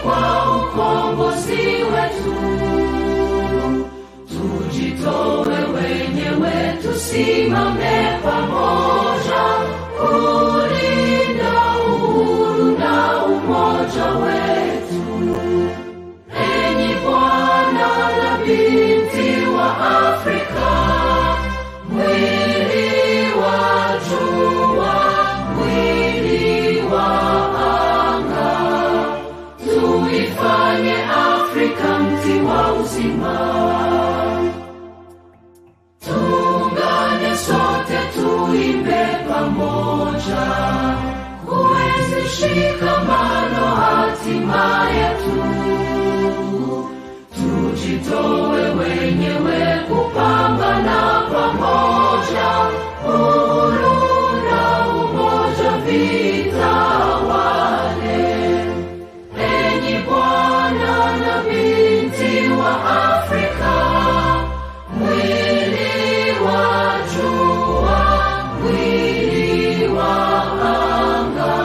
kwa ukombozi wetu. Tujitoe wenyewe, tusimame pamoja kulinda uhuru na umoja wetu. Enyi bwana na binti wa Afrika, mwili wa jua, mwili wa anga, tuifanye Afrika mti wa uzima. Tuungane sote, tuimbe pamoja, kuenzi shikamano hatima yetu. Tujitoe wenyewe kupambana pamoja, uhuru na umoja vitawale. Enyi bwana na binti wa Afrika, mwili wa jua, mwili wa anga,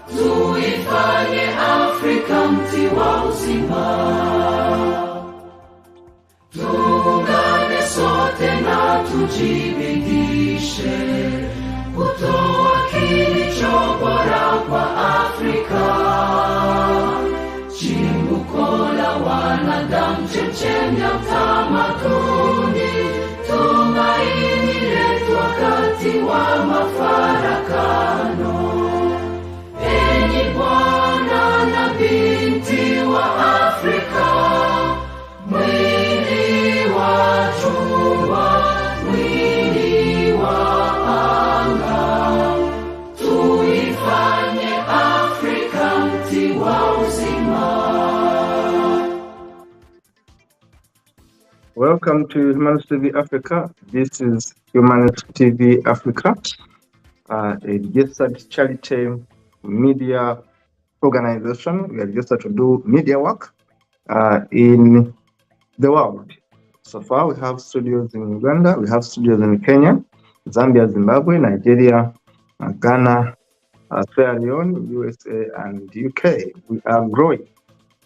tuifanye Afrika mti wa uzima. Tuungane sote na tujibidishe kutoa kilicho bora kwa Afrika. Chimbuko la wanadamu, chemchemi ya utamaduni, tumaini letu wakati wa mafarakano. Enyi bwana na binti wa Afrika, mwili wa jua, mwili wa anga, tuifanye Afrika mti wa uzima. Welcome to Humanist TV Africa. This is Humanist TV Africa, a registered charity media organization. We are registered to do media work in the world. So far, we have studios in Uganda, we have studios in Kenya, Zambia, Zimbabwe, Nigeria, Ghana, Sierra Leone, USA, and UK. We are growing.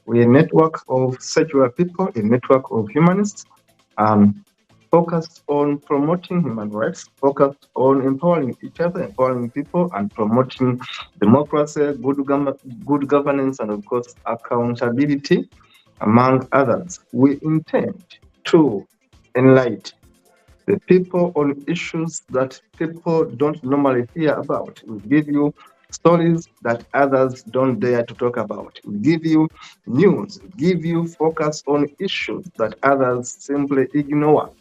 We are a network of secular people, a network of humanists, focused on promoting human rights, focused on empowering each other, empowering people, and promoting democracy, good governance, and of course, accountability, among others. We intend to enlighten the people on issues that people don't normally hear about. We give you stories that others don't dare to talk about. We give you news, we give you focus on issues that others simply ignore.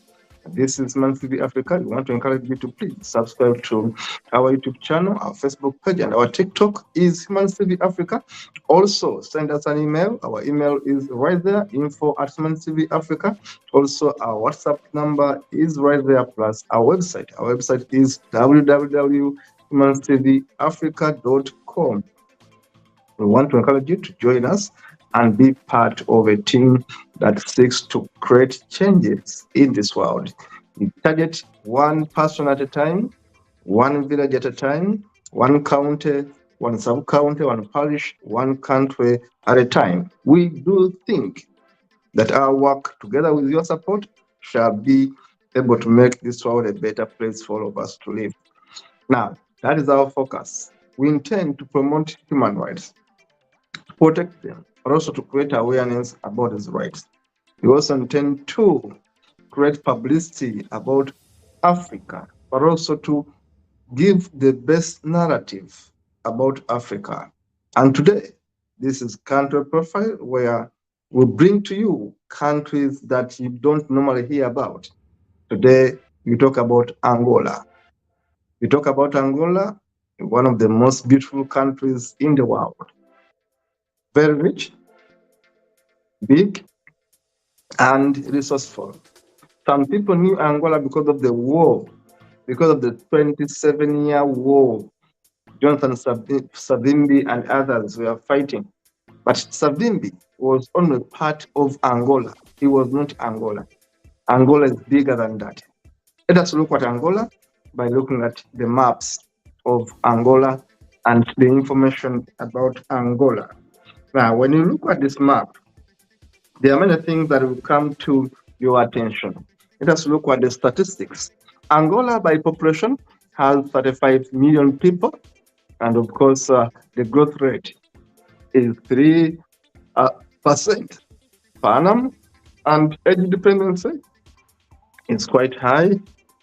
This is Humanist TV Africa. We want to encourage you to please subscribe to our YouTube channel, our Facebook page, and our TikTok is Humanist TV Africa. Also, send us an email. Our email is right there, info@Humanist TV Africa. Also, our WhatsApp number is right there, plus our website. Our website is www.humanisttvafrica.com. We want to encourage you to join us and be part of a team that seeks to create changes in this world. We target one person at a time, one village at a time, one county, one sub-county, one parish, one country at a time. We do think that our work, together with your support, shall be able to make this world a better place for all of us to live. Now, that is our focus. We intend to promote human rights, protect them, but also to create awareness about these rights. We also intend to create publicity about Africa, but also to give the best narrative about Africa. And today, this is country profile, where we bring to you countries that you don't normally hear about. Today, we talk about Angola. We talk about Angola, one of the most beautiful countries in the world. Very rich, big, and resourceful. Some people knew Angola because of the war, because of the 27-year war. Jonathan Savimbi and others were fighting. But Savimbi was only part of Angola. He was not Angola. Angola is bigger than that. Let us look at Angola by looking at the maps of Angola and the information about Angola. Now, when you look at this map, there are many things that will come to your attention. Let us look at the statistics. Angola, by population, has 35 million people, and of course, the growth rate is 3% per annum, and age dependency is quite high.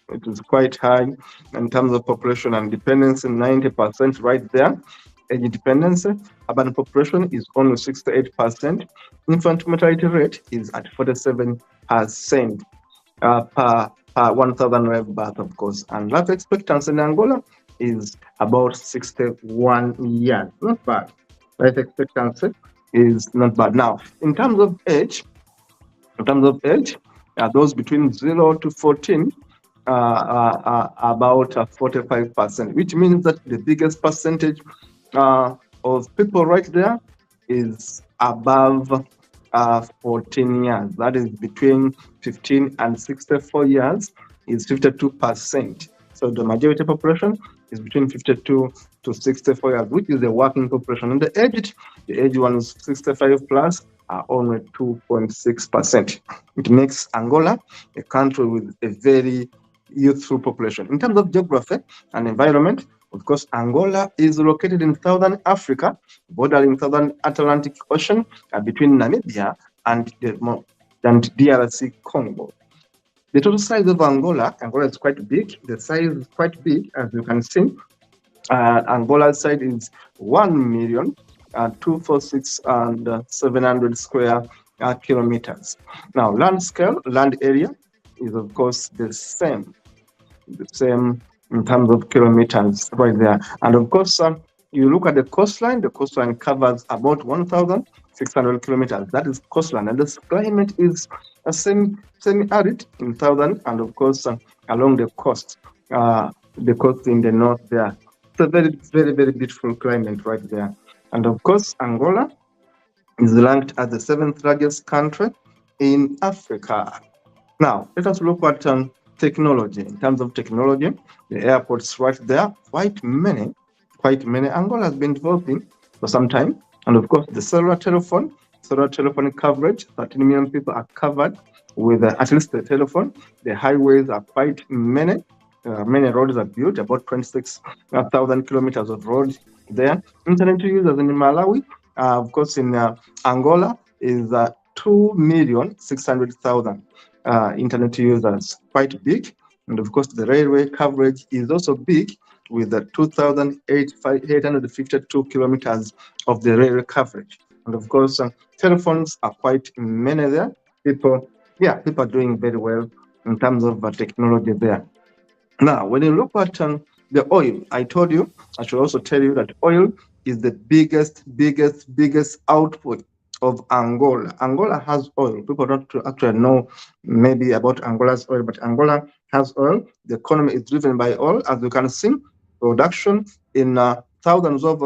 It is quite high in terms of population and dependency, 90% right there. Age dependency, urban population is only 68%. Infant mortality rate is at 47% per 1,000 live birth, of course. And life expectancy in Angola is about 61 years. Not bad. Life expectancy is not bad. Now, in terms of age, those between 0 to 14 about 45%, which means that the biggest percentage of people right there is above 14 years. That is between 15 and 64 years is 52%. So the majority population is between 52 to 64 years, which is the working population. And the age ones 65 plus are only 2.6%. It makes Angola a country with a very youthful population. In terms of geography and environment, of course, Angola is located in southern Africa, bordering southern Atlantic Ocean between Namibia and DRC Congo. The total size of Angola is quite big. The size is quite big, as you can see. Angola's size is 1,246,700 square kilometers. Now, land area is of course the same in terms of kilometers right there. And of course, you look at the coastline covers about 1,600 kilometers. That is coastline, and the climate is a semi-arid in southern, and of course along the coast in the north there. It's a very, very, very beautiful climate right there. And of course, Angola is ranked as the 7th largest country in Africa. Now, let us look at technology. In terms of technology, the airports right there, quite many. Angola has been developing for some time. And of course, the cellular telephone coverage, 13 million people are covered with at least the telephone. The highways are quite many. Many roads are built, about 26,000 kilometers of roads there. Internet users in Malawi, of course, in Angola is 2,600,000 internet users, quite big. And of course, the railway coverage is also big, with 2,852 kilometers of the railway coverage. And of course, telephones are quite many there. People are doing very well in terms of technology there. Now, when you look at the oil, I told you, I should also tell you that oil is the biggest output of Angola. Angola has oil. People don't actually know maybe about Angola's oil, but Angola has oil. The economy is driven by oil, as you can see. Production in thousands of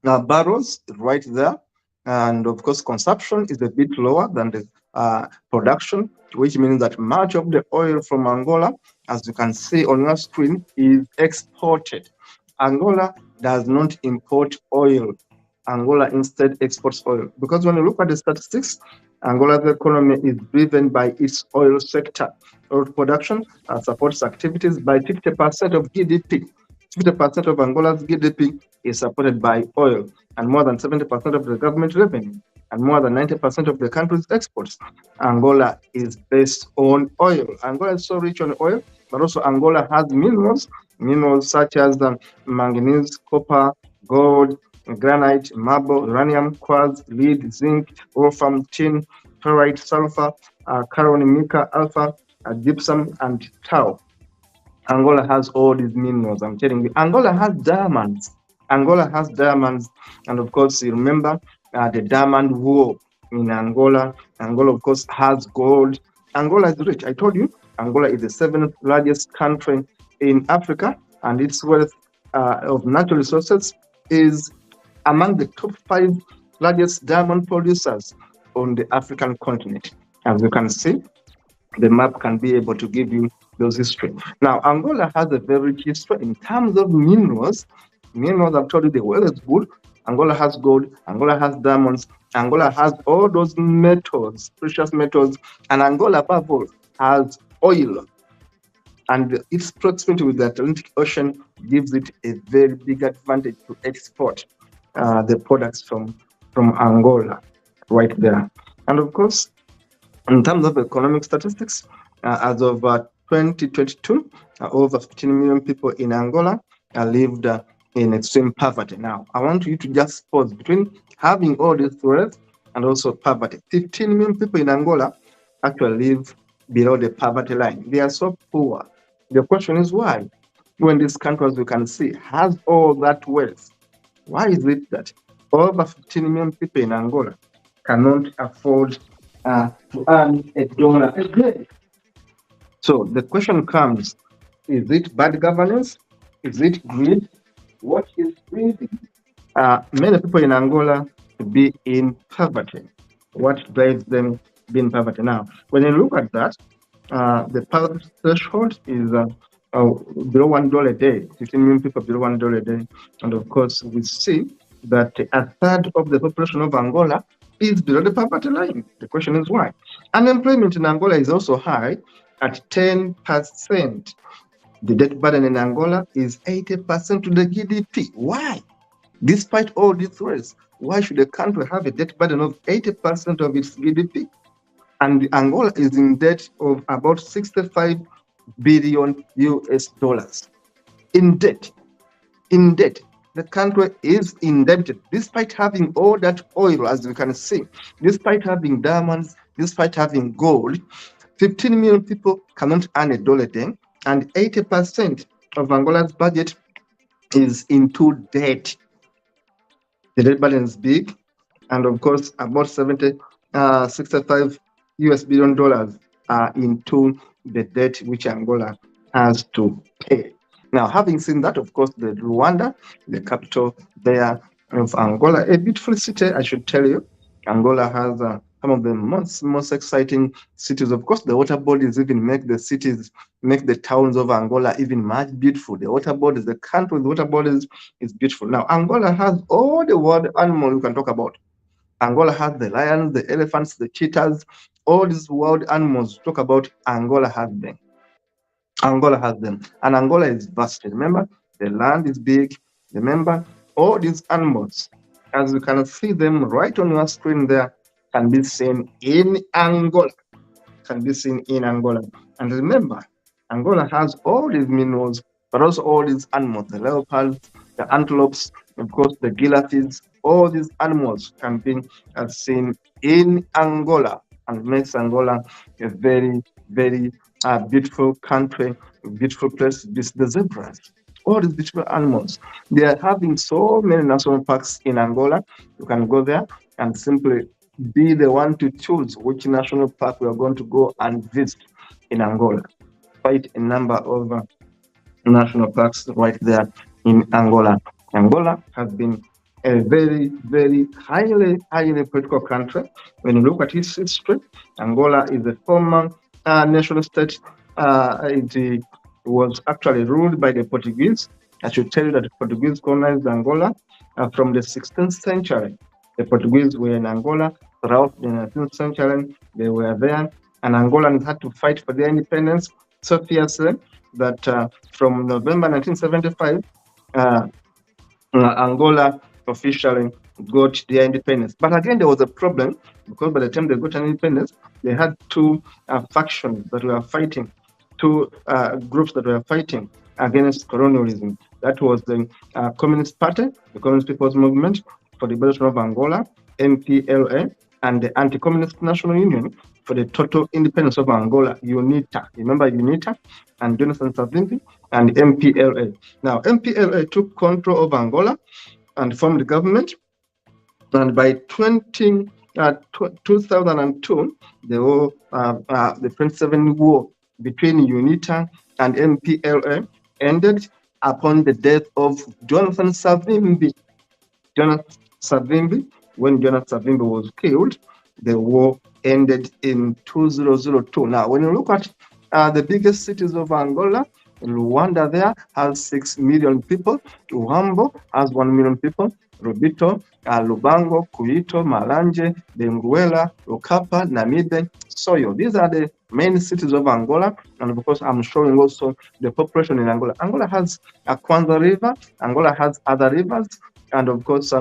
barrels right there. And of course, consumption is a bit lower than the production, which means that much of the oil from Angola, as you can see on your screen, is exported. Angola does not import oil. Angola instead exports oil. Because when you look at the statistics, Angola's economy is driven by its oil sector. Oil production supports activities by 50% of GDP. 50% of Angola's GDP is supported by oil, and more than 70% of the government revenue, and more than 90% of the country's exports. Angola is based on oil. Angola is so rich on oil, but also Angola has minerals such as manganese, copper, gold, granite, marble, uranium, quartz, lead, zinc, wolfram, tin, ferrite, sulfur, carbon, mica, alpha, gypsum, and tau. Angola has all these minerals, I'm telling you. Angola has diamonds. And of course, you remember the diamond war in Angola. Angola, of course, has gold. Angola is rich. I told you, Angola is the 7th largest country in Africa, and its wealth of natural resources is among the top 5 largest diamond producers on the African continent. As you can see, the map can be able to give you those history. Now, Angola has a very rich history in terms of minerals. I've told you the weather is good. Angola has gold, Angola has diamonds, Angola has all those metals, precious metals, and Angola, above all, has oil. And its proximity with the Atlantic Ocean gives it a very big advantage to export the products from Angola right there. And of course, in terms of economic statistics, as of 2022, over 15 million people in Angola lived in extreme poverty. Now, I want you to just pause between having all these wealth and also poverty. 15 million people in Angola actually live below the poverty line. They are so poor. The question is why? When this country, as you can see, has all that wealth, why is it that over 15 million people in Angola cannot afford to earn $1 a day? So the question comes, is it bad governance? Is it greed? What is greed? Many people in Angola be in poverty. What drives them be in poverty? Now, when you look at that, the poverty threshold is below $1 a day. 15 million people below $1 a day, and of course, we see that a third of the population of Angola is below the poverty line. The question is why? Unemployment in Angola is also high at 10%. The debt burden in Angola is 80% to the GDP. Why? Despite all these threats, why should a country have a debt burden of 80% of its GDP? And Angola is in debt of about 65 billion US dollars. In debt. In debt. The country is indebted despite having all that oil, as you can see, despite having diamonds, despite having gold. 15 million people cannot earn $1 a day, and 80% of Angola's budget is into debt. The debt balance is big, and of course, about 65 US billion dollars are into the debt which Angola has to pay. Now, having seen that, of course, the Rwanda, the capital there of Angola, a beautiful city, I should tell you. Angola has some of the most exciting cities. Of course, the water bodies even make the cities, make the towns of Angola even much beautiful. The water bodies, the country with water bodies is beautiful. Now, Angola has all the wild animals you can talk about. Angola has the lions, the elephants, the cheetahs, all these wild animals talk about. Angola has them. Angola has them. And Angola is vast. Remember, the land is big. Remember, all these animals, as you can see them right on your screen there, can be seen in Angola. Can be seen in Angola. And remember, Angola has all these minerals, but also all these animals, the leopards, the antelopes, of course, the giraffes, all these animals can be seen in Angola and makes Angola a very, very beautiful country, beautiful place. The zebras, all these beautiful animals. They are having so many national parks in Angola. You can go there and simply be the one to choose which national park we are going to go and visit in Angola. Quite a number of national parks right there in Angola. Angola has been a very, very highly political country. When you look at its history, Angola is a former national state. It was actually ruled by the Portuguese. I should tell you that the Portuguese colonized Angola from the 16th century. The Portuguese were in Angola throughout the 19th century. They were there, and Angolans had to fight for their independence so fiercely that from November 1975, Angola officially got their independence. But again, there was a problem because by the time they got an independence, they had two factions that were fighting, two groups that were fighting against colonialism. That was the Communist Party, the Communist People's Movement for the Liberation of Angola, MPLA, and the Anti-Communist National Union for the total independence of Angola, UNITA. Remember UNITA and Jonathan Savimbi and MPLA. Now, MPLA took control of Angola and formed the government. And by 2002, the 27 war between UNITA and MPLA ended upon the death of Jonathan Savimbi. When Jonathan Savimbi was killed, the war ended in 2002. Now, when you look at the biggest cities of Angola, Rwanda there has 6 million people. Uhambo has 1 million people. Lobito, Lubango, Kuito, Malanje, Benguela, Okapa, Namibe, Soyo. These are the main cities of Angola, and of course, I'm showing also the population in Angola. Angola has a Kwanza River, Angola has other rivers, and of course,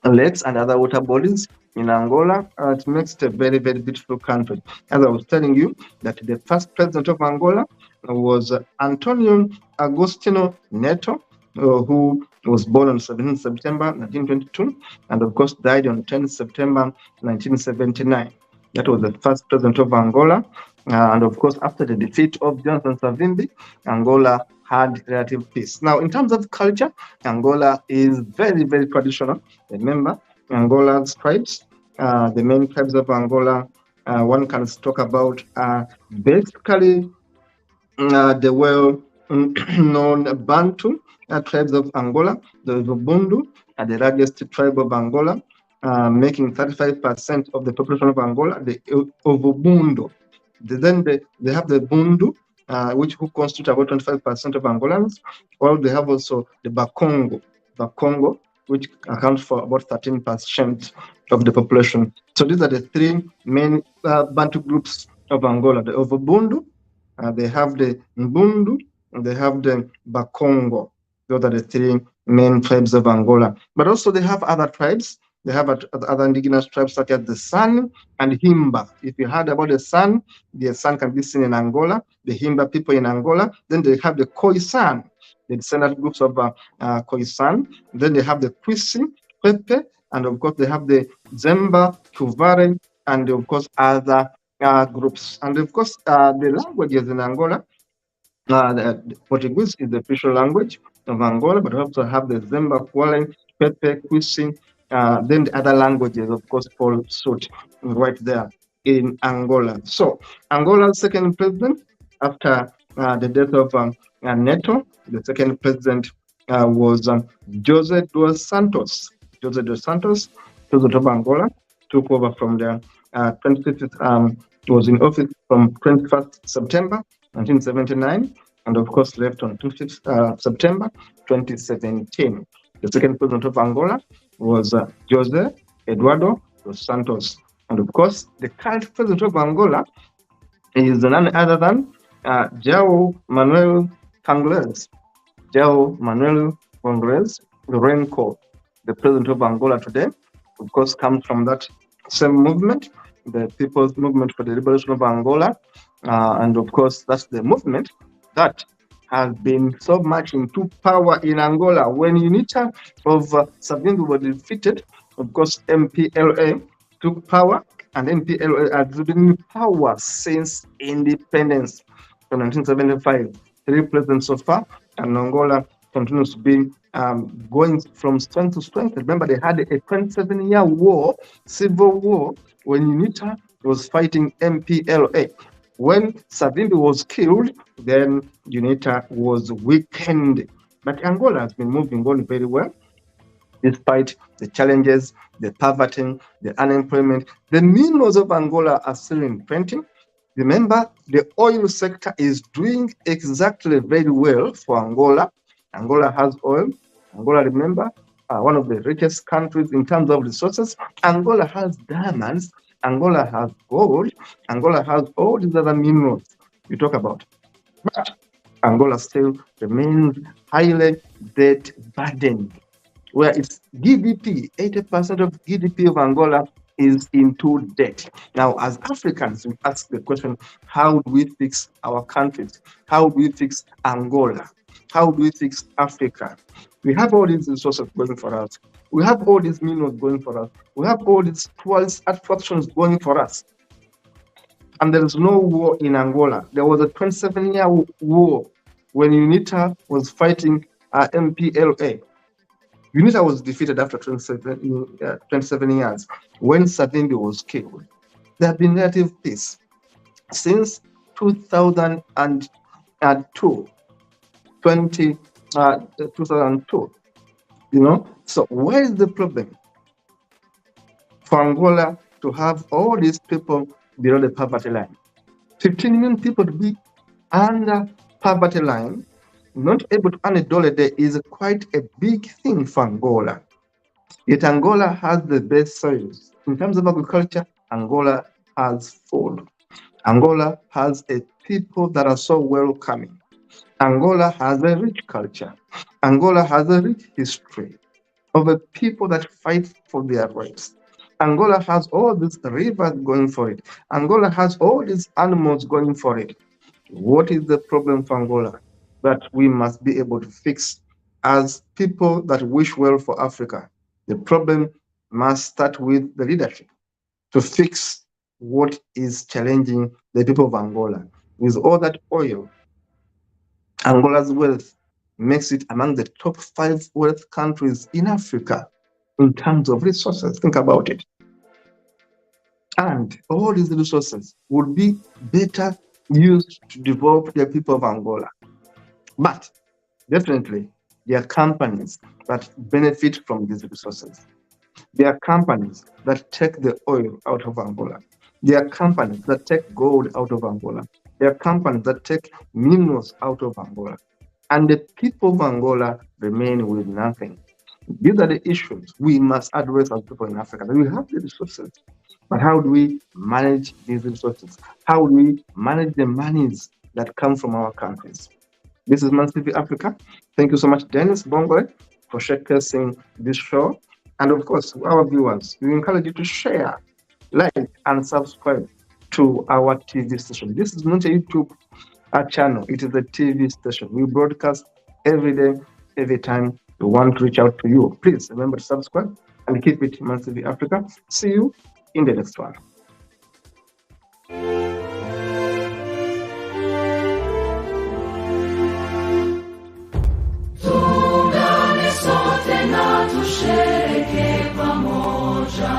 lakes and other water bodies in Angola. It makes it a very, very beautiful country. As I was telling you, that the first president of Angola was Antonio Agostinho Neto, who was born on 17 September 1922, and of course died on 10 September 1979. That was the first president of Angola. And of course, after the defeat of Johnson Savimbi, Angola had relative peace. Now, in terms of culture, Angola is very, very traditional. Remember, Angola's tribes, the main tribes of Angola, one can talk about basically the well-known Bantu tribes of Angola, the Ubundu, the largest tribe of Angola, making 35% of the population of Angola, the Ubundu. Then they have the Bundu, who constitute about 25% of Angolans, while they have also the Bakongo, which accounts for about 13% of the population. So these are the three main Bantu groups of Angola: the Ovubundu, they have the Mbundu, and they have the Bakongo. Those are the three main tribes of Angola. But also they have other tribes. They have other indigenous tribes such as the San and Himba. If you heard about the San can be seen in Angola, the Himba people in Angola. Then they have the Khoisan, the descendant groups of Khoisan. Then they have the Kwisi, Pepe, and of course they have the Zemba, Tuvare, and of course other groups. And of course the languages in Angola, the Portuguese is the official language of Angola, but also have the Zemba, Kwale, Pepe, Kwisi, then the other languages, of course, fall suit right there in Angola. So Angola's second president after the death of Neto, the second president was Jose dos Santos. Jose dos Santos, president of Angola, took over from the 25th, was in office from 21st September 1979, and of course left on 25th September 2017. The second president of Angola was Jose Eduardo dos Santos. And of course, the current president of Angola is none other than João Manuel Congres. João Manuel Congres Lourenço, the president of Angola today, of course, comes from that same movement, the People's Movement for the Liberation of Angola. And of course, that's the movement that has been so much into power in Angola. When UNITA of Savimbi were defeated, of course, MPLA took power, and MPLA has been in power since independence from 1975. 3 presidents so far, and Angola continues to be going from strength to strength. Remember, they had a 27-year war, civil war, when UNITA was fighting MPLA. When Savimbi was killed, then UNITA was weakened. But Angola has been moving on very well, despite the challenges, the poverty, the unemployment. The minerals of Angola are still in plenty. Remember, the oil sector is doing exactly very well for Angola. Angola has oil. Angola, remember, one of the richest countries in terms of resources. Angola has diamonds. Angola has gold. Angola has all these other minerals you talk about. But Angola still remains highly debt burdened, where its GDP, 80% of GDP of Angola is into debt. Now, as Africans, we ask the question, how do we fix our countries? How do we fix Angola? How do we fix Africa? We have all these resources going for us. We have all these minerals going for us. We have all these tourist attractions going for us. And there is no war in Angola. There was a 27-year war when UNITA was fighting MPLA. UNITA was defeated after 27 years when Savimbi was killed. There have been relative peace since 2002. 2002. So where is the problem for Angola to have all these people below the poverty line? 15 million people to be under poverty line, not able to earn $1 a day is quite a big thing for Angola. Yet Angola has the best soils. In terms of agriculture, Angola has food. Angola has a people that are so welcoming. Angola has a rich culture. Angola has a rich history of a people that fight for their rights. Angola has all these rivers going for it. Angola has all these animals going for it. What is the problem for Angola that we must be able to fix as people that wish well for Africa? The problem must start with the leadership to fix what is challenging the people of Angola. With all that oil, Angola's wealth makes it among the top 5 wealth countries in Africa in terms of resources. Think about it. And all these resources would be better used to develop the people of Angola. But definitely, there are companies that benefit from these resources. There are companies that take the oil out of Angola. There are companies that take gold out of Angola. There are companies that take minerals out of Angola. And the people of Angola remain with nothing. These are the issues we must address as people in Africa. We have the resources, but how do we manage these resources? How do we manage the monies that come from our countries? This is Man TV Africa. Thank you so much, Dennis Bongoe, for showcasing this show. And of course, our viewers, we encourage you to share, like, and subscribe to our TV station. This is not a YouTube channel, it is a TV station. We broadcast every day, every time we want to reach out to you. Please remember to subscribe and keep it Man TV Africa. See you in the next one. Tuungane sote na tushereke pamoja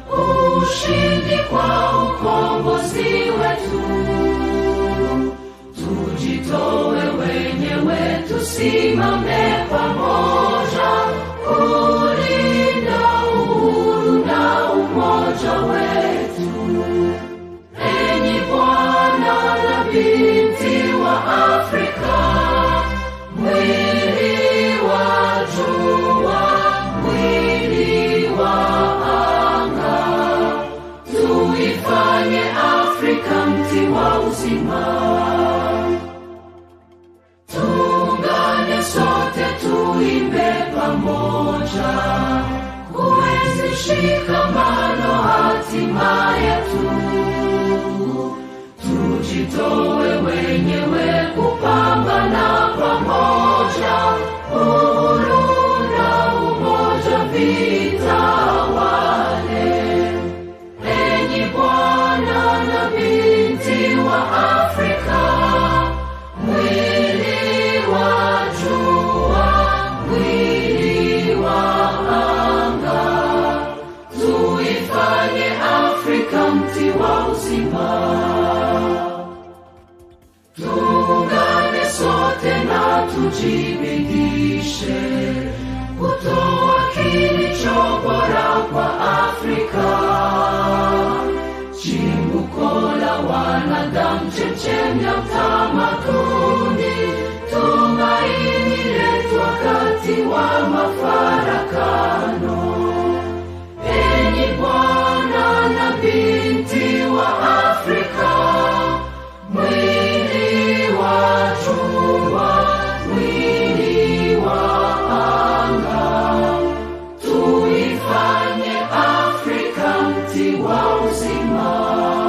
ushindi kwa ukombozi wetu. Tujitoe wenyewe, tusimame pamoja kulinda uhuru na umoja wetu. Enyi Bwana na binti wa Afrika, mwili wa jua, mwili wa anga, tuifanye Afrika mti wa uzima. Tuungane sote tuimbe pamoja, kuenzi shikamano hatima yetu. Tujitoe wenyewe kupambana pamoja, uhuru na umoja vitawale. Enyi Bwana na binti wa Afrika, mwili wa jua, mwili wa anga, tuifanye Afrika mti wa uzima. Tuungane sote na tujibidishe kutoa kilicho bora kwa Afrika. Chimbuko la wanadamu, chemchemi ya utamaduni, tumaini letu wakati wa mafara.